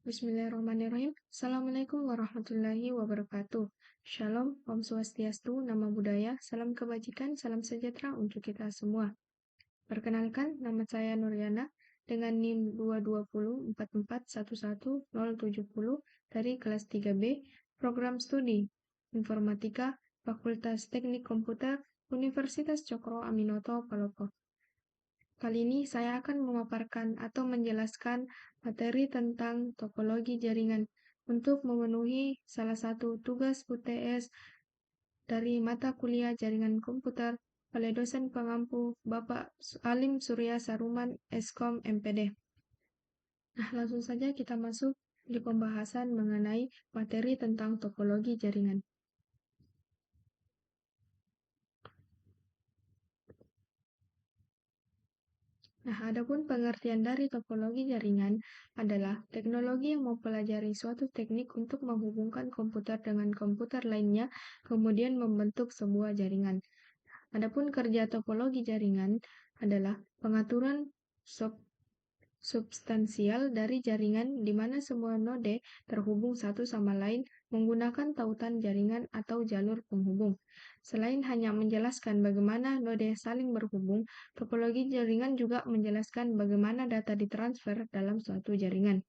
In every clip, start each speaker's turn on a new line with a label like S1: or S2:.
S1: Bismillahirrahmanirrahim. Assalamualaikum warahmatullahi wabarakatuh. Shalom, Om Swastiastu, Nama Budaya, Salam Kebajikan, Salam Sejahtera untuk kita semua. Perkenalkan, nama saya Nuryana dengan NIM 22044111070 dari kelas 3B, Program Studi Informatika, Fakultas Teknik Komputer, Universitas Cokro Aminoto, Palopo. Kali ini saya akan memaparkan atau menjelaskan materi tentang topologi jaringan untuk memenuhi salah satu tugas UTS dari mata kuliah jaringan komputer oleh dosen pengampu Bapak Alim Surya Saruman, Eskom MPD. Nah, langsung saja kita masuk di pembahasan mengenai materi tentang topologi jaringan. Nah, adapun pengertian dari topologi jaringan adalah teknologi yang mempelajari suatu teknik untuk menghubungkan komputer dengan komputer lainnya, kemudian membentuk sebuah jaringan. Adapun kerja topologi jaringan adalah pengaturan substansial dari jaringan di mana semua node terhubung satu sama lain menggunakan tautan jaringan atau jalur penghubung. Selain hanya menjelaskan bagaimana node saling berhubung, topologi jaringan juga menjelaskan bagaimana data ditransfer dalam suatu jaringan.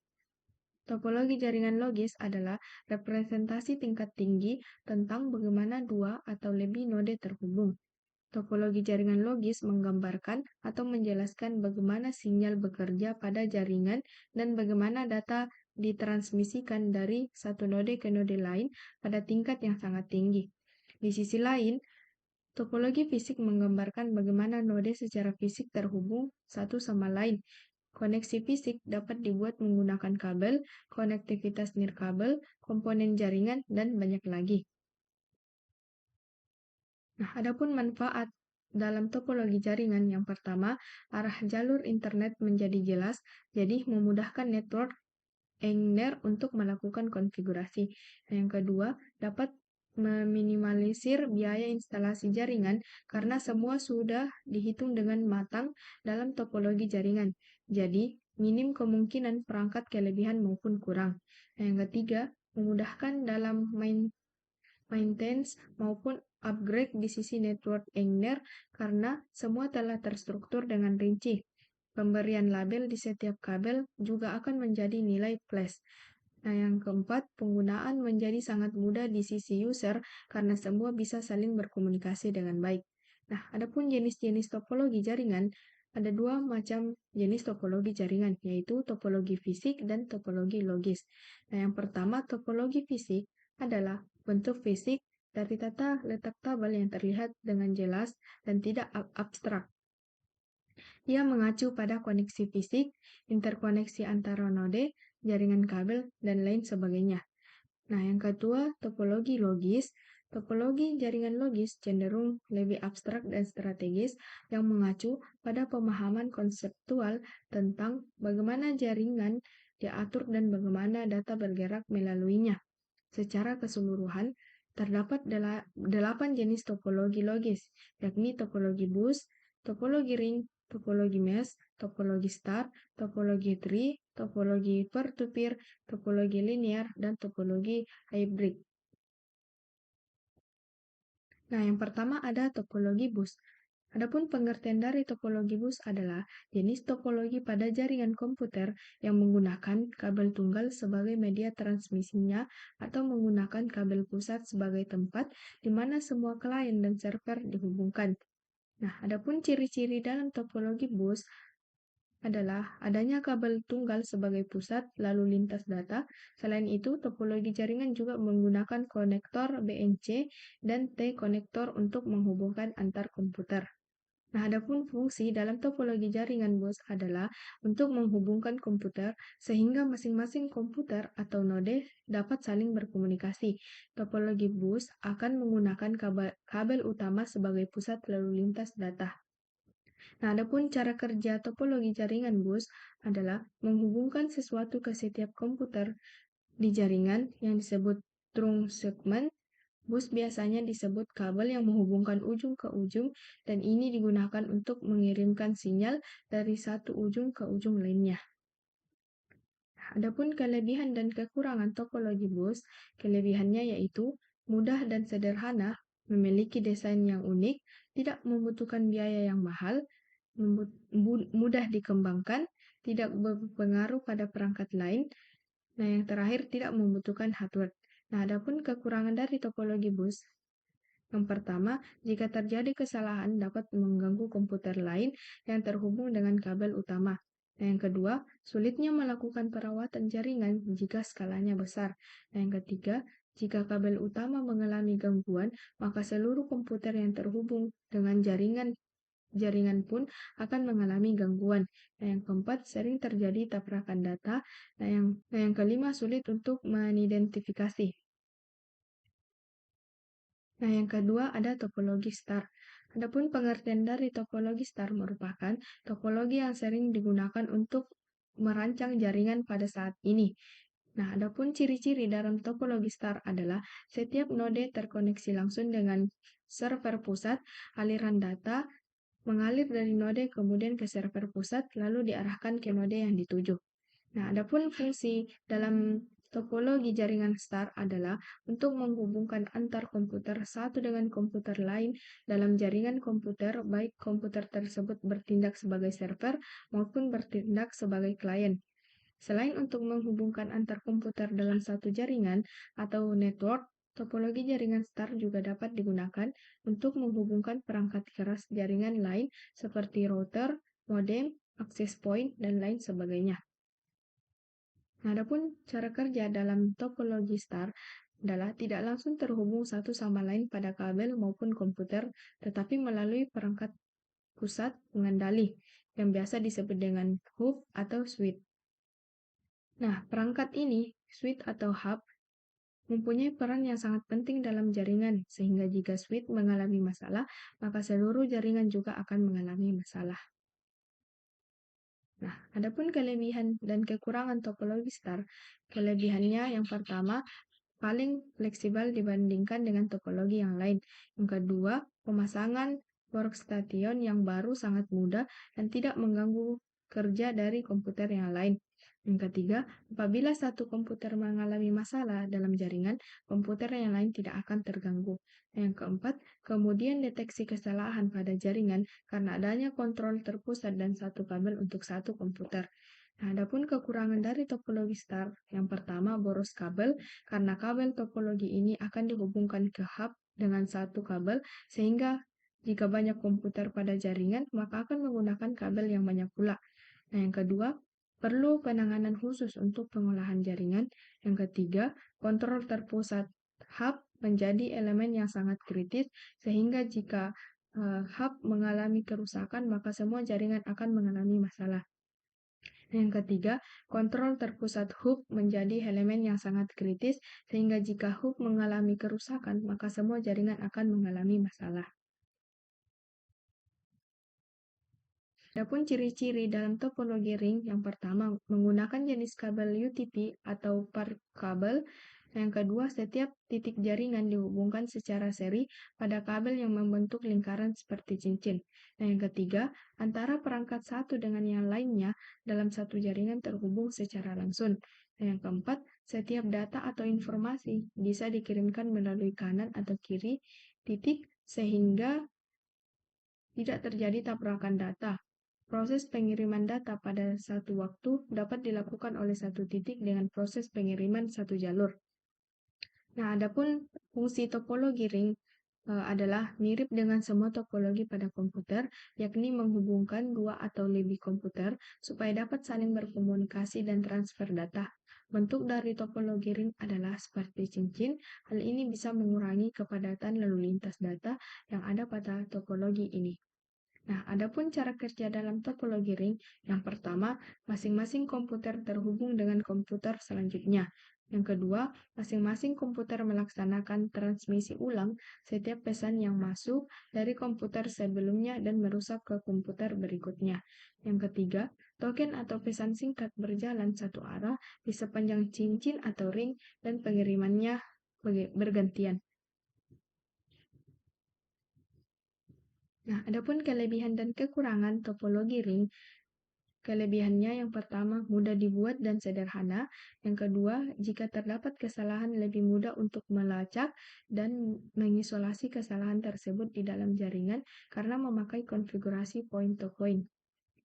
S1: Topologi jaringan logis adalah representasi tingkat tinggi tentang bagaimana dua atau lebih node terhubung. Topologi jaringan logis menggambarkan atau menjelaskan bagaimana sinyal bekerja pada jaringan dan bagaimana data ditransmisikan dari satu node ke node lain pada tingkat yang sangat tinggi. Di sisi lain, topologi fisik menggambarkan bagaimana node secara fisik terhubung satu sama lain. Koneksi fisik dapat dibuat menggunakan kabel, konektivitas nirkabel, komponen jaringan, dan banyak lagi. Nah, adapun manfaat dalam topologi jaringan yang pertama, arah jalur internet menjadi jelas, jadi memudahkan network engineer untuk melakukan konfigurasi. Yang kedua, dapat meminimalisir biaya instalasi jaringan karena semua sudah dihitung dengan matang dalam topologi jaringan. Jadi, minim kemungkinan perangkat kelebihan maupun kurang. Yang ketiga, memudahkan dalam maintenance maupun upgrade di sisi network engineer karena semua telah terstruktur dengan rinci. Pemberian label di setiap kabel juga akan menjadi nilai plus. Nah, yang keempat, penggunaan menjadi sangat mudah di sisi user karena semua bisa saling berkomunikasi dengan baik. Nah, adapun jenis-jenis topologi jaringan, ada dua macam jenis topologi jaringan, yaitu topologi fisik dan topologi logis. Nah, yang pertama, topologi fisik adalah bentuk fisik dari tata letak tabel yang terlihat dengan jelas dan tidak abstrak. Ia mengacu pada koneksi fisik, interkoneksi antara node, jaringan kabel, dan lain sebagainya. Nah, yang kedua, topologi logis. Topologi jaringan logis cenderung lebih abstrak dan strategis yang mengacu pada pemahaman konseptual tentang bagaimana jaringan diatur dan bagaimana data bergerak melaluinya. Secara keseluruhan, terdapat 8 jenis topologi logis, yakni topologi bus, topologi ring, topologi mesh, topologi star, topologi tree, topologi peer-to-peer, topologi linear, dan topologi hybrid. Nah, yang pertama ada topologi bus. Adapun pengertian dari topologi bus adalah jenis topologi pada jaringan komputer yang menggunakan kabel tunggal sebagai media transmisinya atau menggunakan kabel pusat sebagai tempat di mana semua klien dan server dihubungkan. Nah, adapun ciri-ciri dalam topologi bus adalah adanya kabel tunggal sebagai pusat lalu lintas data. Selain itu, topologi jaringan juga menggunakan konektor BNC dan T-konektor untuk menghubungkan antar komputer. Nah, adapun fungsi dalam topologi jaringan bus adalah untuk menghubungkan komputer sehingga masing-masing komputer atau node dapat saling berkomunikasi. Topologi bus akan menggunakan kabel utama sebagai pusat lalu lintas data. Nah, adapun cara kerja topologi jaringan bus adalah menghubungkan sesuatu ke setiap komputer di jaringan yang disebut trunk segment. Bus biasanya disebut kabel yang menghubungkan ujung ke ujung dan ini digunakan untuk mengirimkan sinyal dari satu ujung ke ujung lainnya. Adapun kelebihan dan kekurangan topologi bus, kelebihannya yaitu mudah dan sederhana, memiliki desain yang unik, tidak membutuhkan biaya yang mahal, mudah dikembangkan, tidak berpengaruh pada perangkat lain. Nah, yang terakhir tidak membutuhkan hardware. Nah, adapun kekurangan dari topologi bus, yang pertama, jika terjadi kesalahan dapat mengganggu komputer lain yang terhubung dengan kabel utama. Nah, yang kedua, sulitnya melakukan perawatan jaringan jika skalanya besar. Nah, yang ketiga, jika kabel utama mengalami gangguan, maka seluruh komputer yang terhubung dengan jaringan pun akan mengalami gangguan. Nah, yang keempat, sering terjadi tabrakan data. Nah, yang kelima, sulit untuk mengidentifikasi. Nah, yang kedua ada topologi star. Adapun pengertian dari topologi star merupakan topologi yang sering digunakan untuk merancang jaringan pada saat ini. Nah, adapun ciri-ciri dalam topologi star adalah setiap node terkoneksi langsung dengan server pusat, aliran data mengalir dari node kemudian ke server pusat, lalu diarahkan ke node yang dituju. Nah, adapun fungsi dalam topologi jaringan star adalah untuk menghubungkan antar komputer satu dengan komputer lain dalam jaringan komputer, baik komputer tersebut bertindak sebagai server maupun bertindak sebagai klien. Selain untuk menghubungkan antar komputer dalam satu jaringan atau network, topologi jaringan star juga dapat digunakan untuk menghubungkan perangkat keras jaringan lain seperti router, modem, access point, dan lain sebagainya. Nah, adapun cara kerja dalam topologi star adalah tidak langsung terhubung satu sama lain pada kabel maupun komputer, tetapi melalui perangkat pusat pengendali yang biasa disebut dengan hub atau switch. Nah, perangkat ini, switch atau hub, mempunyai peran yang sangat penting dalam jaringan, sehingga jika switch mengalami masalah, maka seluruh jaringan juga akan mengalami masalah. Nah, adapun kelebihan dan kekurangan topologi star, kelebihannya yang pertama, paling fleksibel dibandingkan dengan topologi yang lain. Yang kedua, pemasangan workstation yang baru sangat mudah dan tidak mengganggu kerja dari komputer yang lain. Yang ketiga, apabila satu komputer mengalami masalah dalam jaringan, komputer yang lain tidak akan terganggu. Yang keempat, kemudian deteksi kesalahan pada jaringan karena adanya kontrol terpusat dan satu kabel untuk satu komputer. Nah, adapun kekurangan dari topologi star, yang pertama boros kabel, karena kabel topologi ini akan dihubungkan ke hub dengan satu kabel, sehingga jika banyak komputer pada jaringan, maka akan menggunakan kabel yang banyak pula. Nah, yang kedua, perlu penanganan khusus untuk pengolahan jaringan. Yang ketiga, kontrol terpusat hub menjadi elemen yang sangat kritis, sehingga jika hub mengalami kerusakan, maka semua jaringan akan mengalami masalah. Yang ketiga, kontrol terpusat hub menjadi elemen yang sangat kritis, sehingga jika hub mengalami kerusakan, maka semua jaringan akan mengalami masalah. Adapun ciri-ciri dalam topologi ring, yang pertama, menggunakan jenis kabel UTP atau PAR kabel. Yang kedua, setiap titik jaringan dihubungkan secara seri pada kabel yang membentuk lingkaran seperti cincin. Nah, yang ketiga, antara perangkat satu dengan yang lainnya dalam satu jaringan terhubung secara langsung. Nah, yang keempat, setiap data atau informasi bisa dikirimkan melalui kanan atau kiri titik sehingga tidak terjadi tabrakan data. Proses pengiriman data pada satu waktu dapat dilakukan oleh satu titik dengan proses pengiriman satu jalur. Nah, adapun fungsi topologi ring adalah mirip dengan semua topologi pada komputer, yakni menghubungkan dua atau lebih komputer supaya dapat saling berkomunikasi dan transfer data. Bentuk dari topologi ring adalah seperti cincin. Hal ini bisa mengurangi kepadatan lalu lintas data yang ada pada topologi ini. Nah, adapun cara kerja dalam topologi ring, yang pertama, masing-masing komputer terhubung dengan komputer selanjutnya. Yang kedua, masing-masing komputer melaksanakan transmisi ulang setiap pesan yang masuk dari komputer sebelumnya dan merusak ke komputer berikutnya. Yang ketiga, token atau pesan singkat berjalan satu arah di sepanjang cincin atau ring dan pengirimannya bergantian. Nah, adapun kelebihan dan kekurangan topologi ring, Kelebihannya yang pertama, mudah dibuat dan sederhana. Yang kedua, jika terdapat kesalahan lebih mudah untuk melacak dan mengisolasi kesalahan tersebut di dalam jaringan karena memakai konfigurasi point-to-point.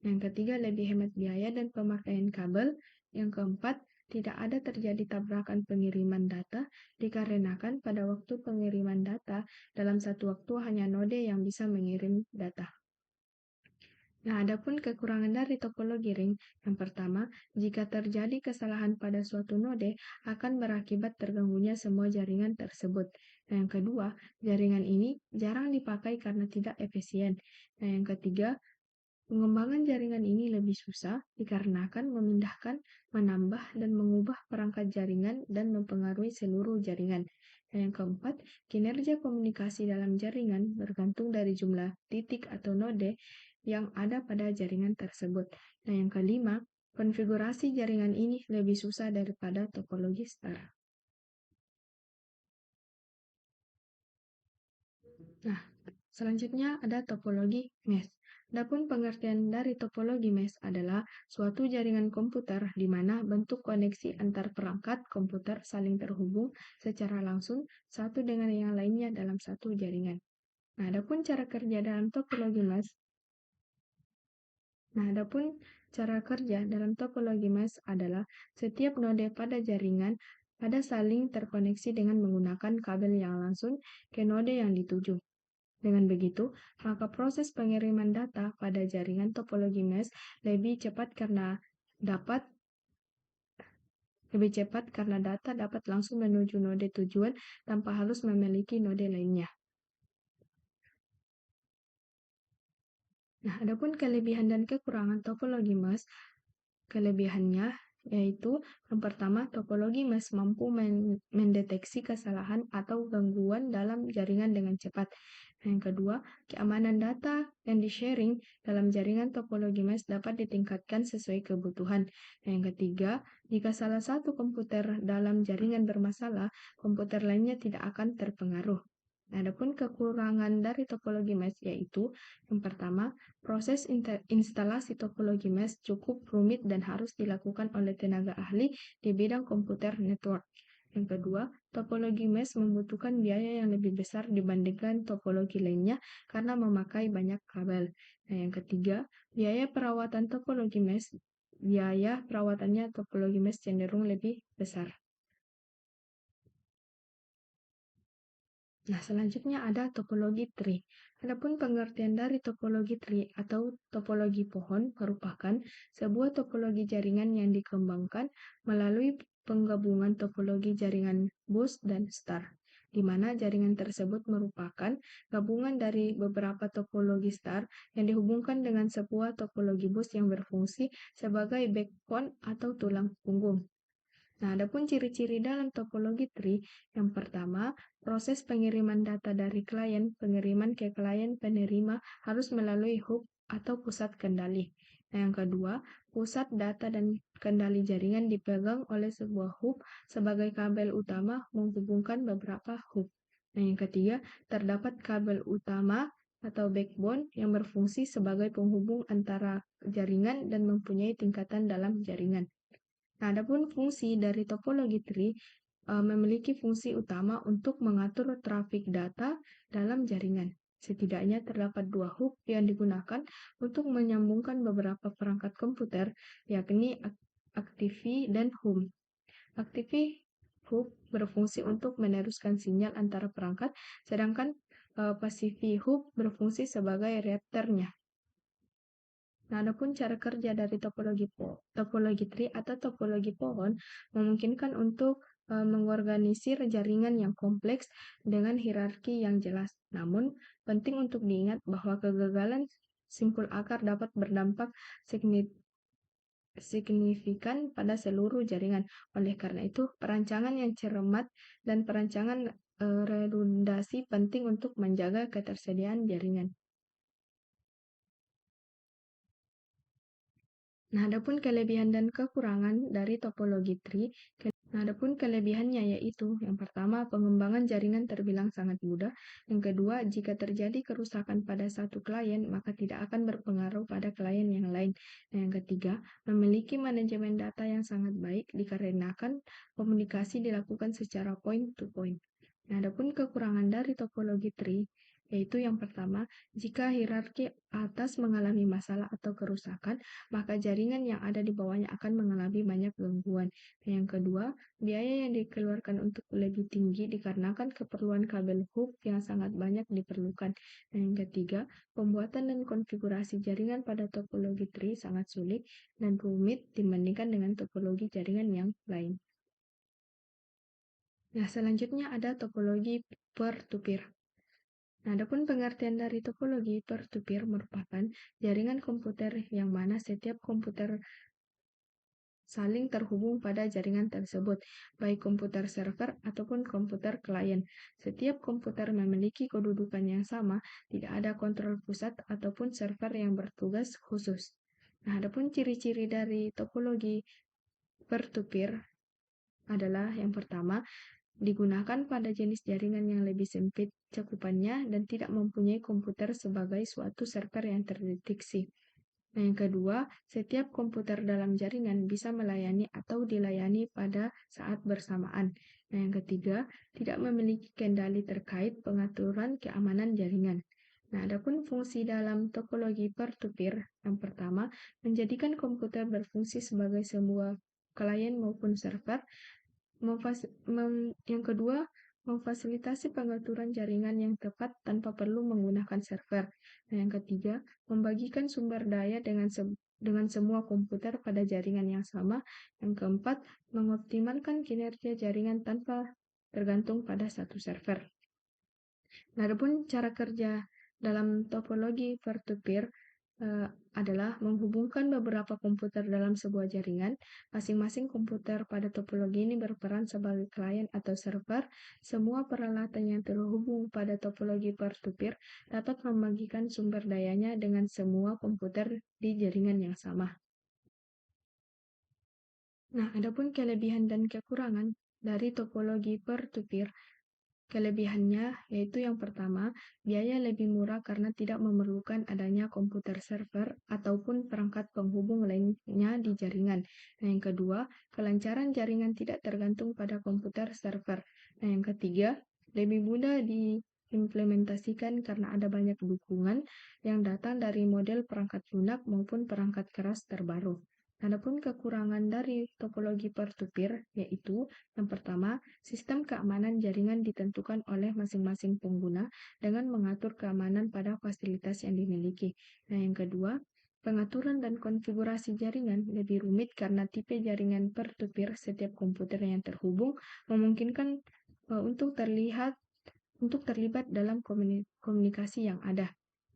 S1: Yang ketiga, lebih hemat biaya dan pemakaian kabel. Yang keempat, tidak ada terjadi tabrakan pengiriman data dikarenakan pada waktu pengiriman data, dalam satu waktu hanya node yang bisa mengirim data. Nah, adapun kekurangan dari topologi ring, yang pertama, jika terjadi kesalahan pada suatu node, akan berakibat terganggunya semua jaringan tersebut. Nah, yang kedua, jaringan ini jarang dipakai karena tidak efisien. Nah, yang ketiga, pengembangan jaringan ini lebih susah dikarenakan memindahkan, menambah, dan mengubah perangkat jaringan dan mempengaruhi seluruh jaringan. Dan yang keempat, kinerja komunikasi dalam jaringan bergantung dari jumlah titik atau node yang ada pada jaringan tersebut. Nah, yang kelima, konfigurasi jaringan ini lebih susah daripada topologi star. Nah, selanjutnya ada topologi mesh. Adapun pengertian dari topologi mesh adalah suatu jaringan komputer di mana bentuk koneksi antar perangkat komputer saling terhubung secara langsung satu dengan yang lainnya dalam satu jaringan. Nah, adapun cara kerja dalam topologi mesh adalah setiap node pada jaringan saling terkoneksi dengan menggunakan kabel yang langsung ke node yang dituju. Dengan begitu, maka proses pengiriman data pada jaringan topologi mesh lebih cepat karena data dapat langsung menuju node tujuan tanpa harus memiliki node lainnya. Nah, adapun kelebihan dan kekurangan topologi mesh, kelebihannya yaitu yang pertama, topologi mesh mampu mendeteksi kesalahan atau gangguan dalam jaringan dengan cepat. Yang kedua, keamanan data yang di-sharing dalam jaringan topologi mesh dapat ditingkatkan sesuai kebutuhan. Yang ketiga, jika salah satu komputer dalam jaringan bermasalah, komputer lainnya tidak akan terpengaruh. Adapun kekurangan dari topologi mesh yaitu yang pertama, proses instalasi topologi mesh cukup rumit dan harus dilakukan oleh tenaga ahli di bidang komputer network. Yang kedua, topologi mesh membutuhkan biaya yang lebih besar dibandingkan topologi lainnya karena memakai banyak kabel. Nah, yang ketiga, biaya perawatannya topologi mesh cenderung lebih besar. Nah, selanjutnya ada topologi tree. Adapun pengertian dari topologi tree atau topologi pohon merupakan sebuah topologi jaringan yang dikembangkan melalui penggabungan topologi jaringan bus dan star, di mana jaringan tersebut merupakan gabungan dari beberapa topologi star yang dihubungkan dengan sebuah topologi bus yang berfungsi sebagai backbone atau tulang punggung. Nah, adapun ciri-ciri dalam topologi tree, yang pertama, proses pengiriman data dari klien pengiriman ke klien penerima harus melalui hub atau pusat kendali. Nah, yang kedua, pusat data dan kendali jaringan dipegang oleh sebuah hub sebagai kabel utama menghubungkan beberapa hub. Nah, yang ketiga, terdapat kabel utama atau backbone yang berfungsi sebagai penghubung antara jaringan dan mempunyai tingkatan dalam jaringan. Nah, adapun fungsi dari topologi tree memiliki fungsi utama untuk mengatur trafik data dalam jaringan. Setidaknya terdapat dua hub yang digunakan untuk menyambungkan beberapa perangkat komputer, yakni Active dan hub. Active hub berfungsi untuk meneruskan sinyal antara perangkat, sedangkan Passive hub berfungsi sebagai repeaternya. Nah, adapun cara kerja dari topologi tree atau topologi pohon memungkinkan untuk mengorganisir jaringan yang kompleks dengan hierarki yang jelas. Namun, penting untuk diingat bahwa kegagalan simpul akar dapat berdampak signifikan pada seluruh jaringan. Oleh karena itu, perancangan yang cermat dan perancangan redundasi penting untuk menjaga ketersediaan jaringan. Nah, adapun kelebihan dan kekurangan dari topologi tree. Nah, adapun kelebihannya yaitu yang pertama, pengembangan jaringan terbilang sangat mudah. Yang kedua, jika terjadi kerusakan pada satu klien, maka tidak akan berpengaruh pada klien yang lain. Nah, yang ketiga, memiliki manajemen data yang sangat baik dikarenakan komunikasi dilakukan secara point to point. Nah, adapun kekurangan dari topologi tree yaitu yang pertama, jika hierarki atas mengalami masalah atau kerusakan, maka jaringan yang ada di bawahnya akan mengalami banyak gangguan. Yang kedua, biaya yang dikeluarkan untuk lebih tinggi dikarenakan keperluan kabel hub yang sangat banyak diperlukan. Dan yang ketiga, pembuatan dan konfigurasi jaringan pada topologi tree sangat sulit dan rumit dibandingkan dengan topologi jaringan yang lain. Nah, selanjutnya ada topologi peer-to-peer. Nah, adapun pengertian dari topologi peer-to-peer merupakan jaringan komputer yang mana setiap komputer saling terhubung pada jaringan tersebut, baik komputer server ataupun komputer klien. Setiap komputer memiliki kedudukan yang sama, tidak ada kontrol pusat ataupun server yang bertugas khusus. Nah, adapun ciri-ciri dari topologi peer-to-peer adalah yang pertama, digunakan pada jenis jaringan yang lebih sempit cakupannya dan tidak mempunyai komputer sebagai suatu server yang terdeteksi. Nah, yang kedua, setiap komputer dalam jaringan bisa melayani atau dilayani pada saat bersamaan. Nah, yang ketiga, tidak memiliki kendali terkait pengaturan keamanan jaringan. Nah, adapun fungsi dalam topologi peer-to-peer, yang pertama, menjadikan komputer berfungsi sebagai sebuah klien maupun server. Yang kedua, memfasilitasi pengaturan jaringan yang tepat tanpa perlu menggunakan server. Nah, yang ketiga, membagikan sumber daya dengan semua komputer pada jaringan yang sama. Yang keempat, mengoptimalkan kinerja jaringan tanpa tergantung pada satu server. Nah, adapun cara kerja dalam topologi peer-to-peer adalah menghubungkan beberapa komputer dalam sebuah jaringan. Masing-masing komputer pada topologi ini berperan sebagai klien atau server. Semua peralatan yang terhubung pada topologi peer-to-peer dapat membagikan sumber dayanya dengan semua komputer di jaringan yang sama. Nah, adapun kelebihan dan kekurangan dari topologi peer-to-peer. Kelebihannya yaitu yang pertama, biaya lebih murah karena tidak memerlukan adanya komputer server ataupun perangkat penghubung lainnya di jaringan. Nah, yang kedua, kelancaran jaringan tidak tergantung pada komputer server. Nah, yang ketiga, lebih mudah diimplementasikan karena ada banyak dukungan yang datang dari model perangkat lunak maupun perangkat keras terbaru. Adapun kekurangan dari topologi peer-to-peer yaitu yang pertama, sistem keamanan jaringan ditentukan oleh masing-masing pengguna dengan mengatur keamanan pada fasilitas yang dimiliki. Nah, yang kedua, pengaturan dan konfigurasi jaringan lebih rumit karena tipe jaringan peer-to-peer setiap komputer yang terhubung memungkinkan untuk terlibat dalam komunikasi yang ada.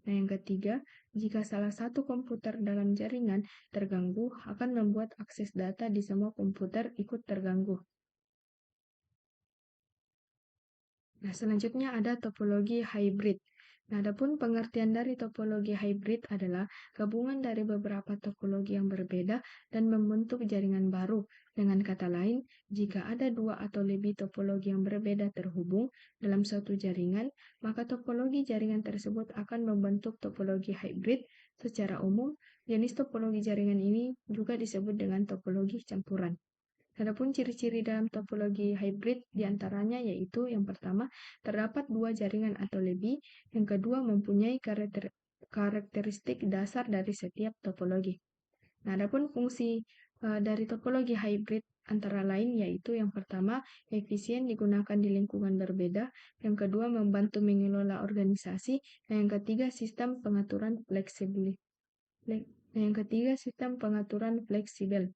S1: Nah, yang ketiga, jika salah satu komputer dalam jaringan terganggu, akan membuat akses data di semua komputer ikut terganggu. Nah, selanjutnya ada topologi hybrid. Nah, adapun pengertian dari topologi hybrid adalah gabungan dari beberapa topologi yang berbeda dan membentuk jaringan baru. Dengan kata lain, jika ada dua atau lebih topologi yang berbeda terhubung dalam suatu jaringan, maka topologi jaringan tersebut akan membentuk topologi hybrid. Secara umum, jenis topologi jaringan ini juga disebut dengan topologi campuran. Adapun ciri-ciri dalam topologi hybrid diantaranya yaitu yang pertama, terdapat dua jaringan atau lebih, yang kedua mempunyai karakteristik dasar dari setiap topologi. Nah, adapun fungsi dari topologi hybrid antara lain yaitu yang pertama, efisien digunakan di lingkungan berbeda, yang kedua membantu mengelola organisasi, dan yang ketiga sistem pengaturan fleksibel. Yang ketiga sistem pengaturan fleksibel.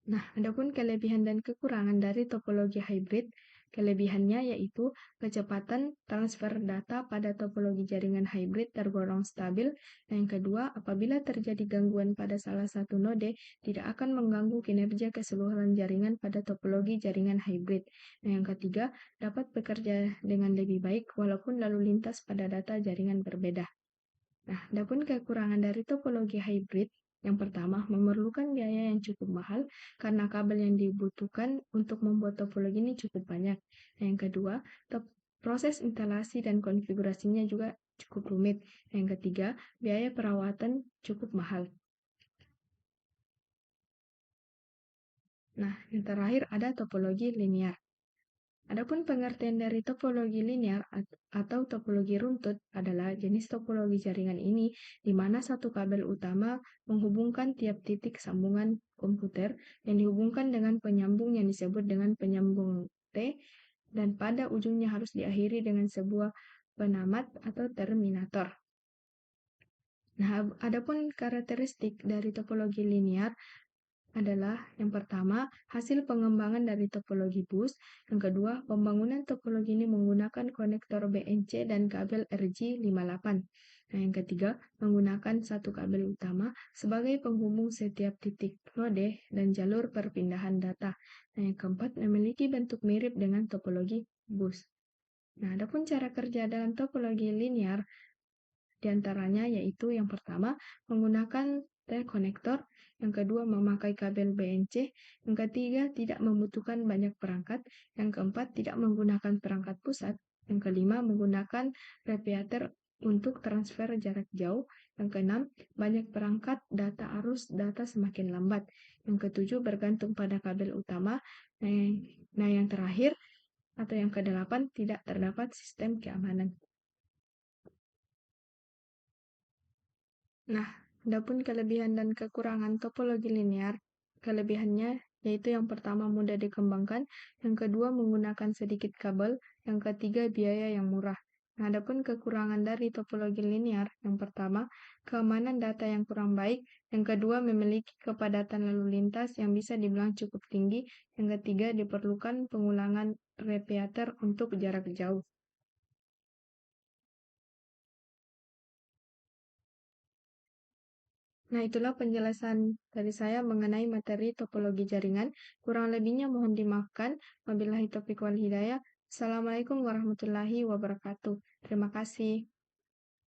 S1: Nah, adapun kelebihan dan kekurangan dari topologi hybrid, kelebihannya yaitu kecepatan transfer data pada topologi jaringan hybrid tergolong stabil. Yang kedua, apabila terjadi gangguan pada salah satu node, tidak akan mengganggu kinerja keseluruhan jaringan pada topologi jaringan hybrid. Nah, yang ketiga, dapat bekerja dengan lebih baik walaupun lalu lintas pada data jaringan berbeda. Nah, adapun kekurangan dari topologi hybrid Yang pertama, memerlukan biaya yang cukup mahal karena kabel yang dibutuhkan untuk membuat topologi ini cukup banyak. Nah, yang kedua, proses instalasi dan konfigurasinya juga cukup rumit. Yang ketiga, biaya perawatan cukup mahal. Nah, yang terakhir ada topologi linear. Adapun pengertian dari topologi linear atau topologi runtut adalah jenis topologi jaringan ini di mana satu kabel utama menghubungkan tiap titik sambungan komputer yang dihubungkan dengan penyambung yang disebut dengan penyambung T dan pada ujungnya harus diakhiri dengan sebuah penamat atau terminator. Nah, adapun karakteristik dari topologi linear adalah yang pertama, hasil pengembangan dari topologi bus, yang kedua, pembangunan topologi ini menggunakan konektor BNC dan kabel RJ58. Nah, yang ketiga, menggunakan satu kabel utama sebagai penghubung setiap titik node dan jalur perpindahan data. Nah, yang keempat, memiliki bentuk mirip dengan topologi bus. Nah, adapun cara kerja dalam topologi linear di antaranya yaitu yang pertama, menggunakan T-konektor, yang kedua, memakai kabel BNC, yang ketiga, tidak membutuhkan banyak perangkat, yang keempat, tidak menggunakan perangkat pusat, yang kelima, menggunakan repeater untuk transfer jarak jauh, yang keenam, banyak perangkat data arus data semakin lambat, yang ketujuh, bergantung pada kabel utama, nah yang terakhir, atau yang kedelapan, tidak terdapat sistem keamanan. Nah, adapun kelebihan dan kekurangan topologi linear, kelebihannya yaitu yang pertama mudah dikembangkan, yang kedua menggunakan sedikit kabel, yang ketiga biaya yang murah. Nah, adapun kekurangan dari topologi linear, yang pertama keamanan data yang kurang baik, yang kedua memiliki kepadatan lalu lintas yang bisa dibilang cukup tinggi, yang ketiga diperlukan pengulangan repeater untuk jarak jauh. Nah, itulah penjelasan dari saya mengenai materi topologi jaringan. Kurang lebihnya mohon dimaafkan. Wabillahi taufiq wal hidayah. Assalamualaikum warahmatullahi wabarakatuh. Terima kasih.